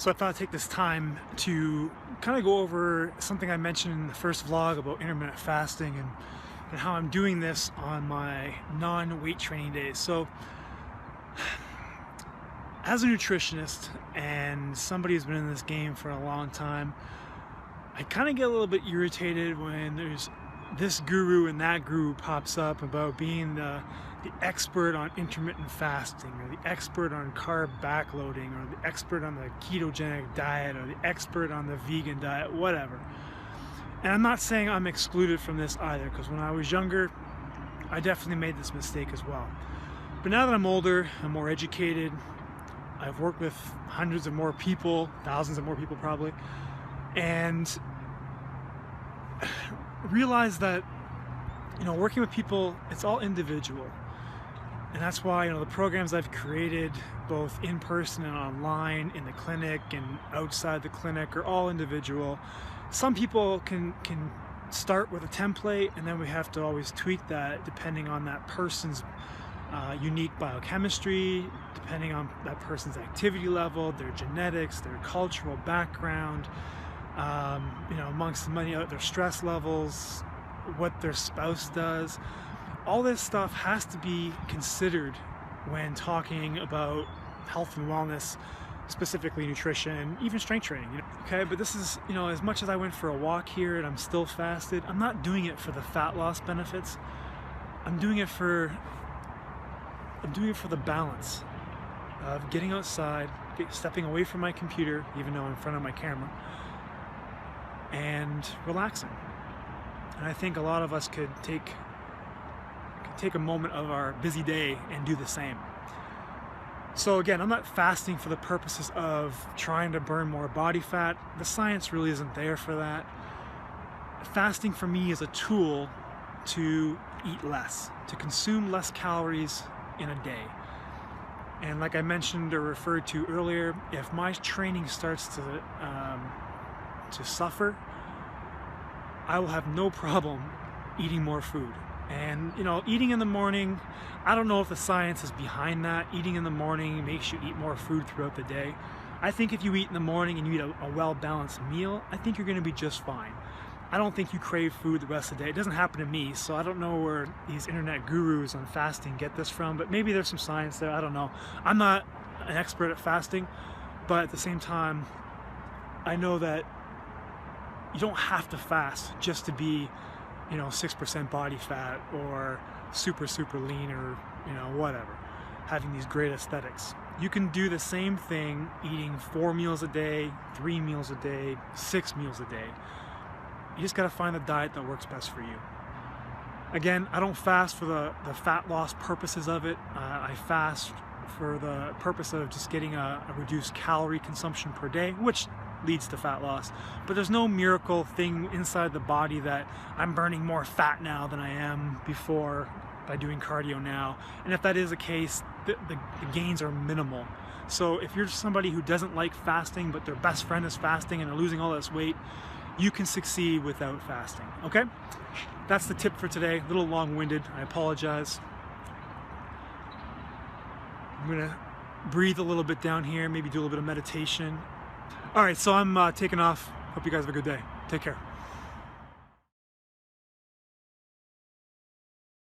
So I thought I'd take this time to kind of go over something I mentioned in the first vlog about intermittent fasting and how I'm doing this on my non-weight training days. So as a nutritionist and somebody who's been in this game for a long time, I kind of get a little bit irritated when there's this guru and that guru pops up about being the expert on intermittent fasting, or the expert on carb backloading, or the expert on the ketogenic diet, or the expert on the vegan diet, whatever. And I'm not saying I'm excluded from this either, because when I was younger, I definitely made this mistake as well. But now that I'm older, I'm more educated, I've worked with hundreds of more people, thousands of more people probably, and realize that, working with people, it's all individual. And that's why, the programs I've created, both in person and online, in the clinic and outside the clinic, are all individual. Some people can start with a template, and then we have to always tweak that depending on that person's unique biochemistry, depending on that person's activity level, their genetics, their cultural background, amongst many other, their stress levels, what their spouse does. All this stuff has to be considered when talking about health and wellness, specifically nutrition, even strength training. Okay, but this is, as much as I went for a walk here and I'm still fasted, I'm not doing it for the fat loss benefits. I'm doing it for the balance of getting outside, stepping away from my computer, even though I'm in front of my camera, and relaxing. And I think a lot of us could take a moment of our busy day and do the same. So again, I'm not fasting for the purposes of trying to burn more body fat. The science really isn't there for that. Fasting for me is a tool to eat less, to consume less calories in a day. And like I mentioned or referred to earlier, if my training starts to suffer, I will have no problem eating more food. And eating in the morning, I don't know if the science is behind that. Eating in the morning makes you eat more food throughout the day. I think if you eat in the morning and you eat a well-balanced meal, I think you're going to be just fine. I don't think you crave food the rest of the day. It doesn't happen to me, so I don't know where these internet gurus on fasting get this from, but maybe there's some science there, I don't know. I'm not an expert at fasting, but at the same time, I know that you don't have to fast just to be 6% body fat or super lean, or whatever, having these great aesthetics. You can do the same thing eating 4 meals a day, 3 meals a day, 6 meals a day. You just got to find the diet that works best for you. Again, I don't fast for the fat loss purposes of it. I fast for the purpose of just getting a reduced calorie consumption per day, which leads to fat loss. But there's no miracle thing inside the body that I'm burning more fat now than I am before by doing cardio now. And if that is the case, the gains are minimal. So if you're somebody who doesn't like fasting, but their best friend is fasting and they're losing all this weight, you can succeed without fasting, okay? That's the tip for today. A little long-winded, I apologize. I'm gonna breathe a little bit down here, maybe do a little bit of meditation. All right, so I'm taking off. Hope you guys have a good day. Take care.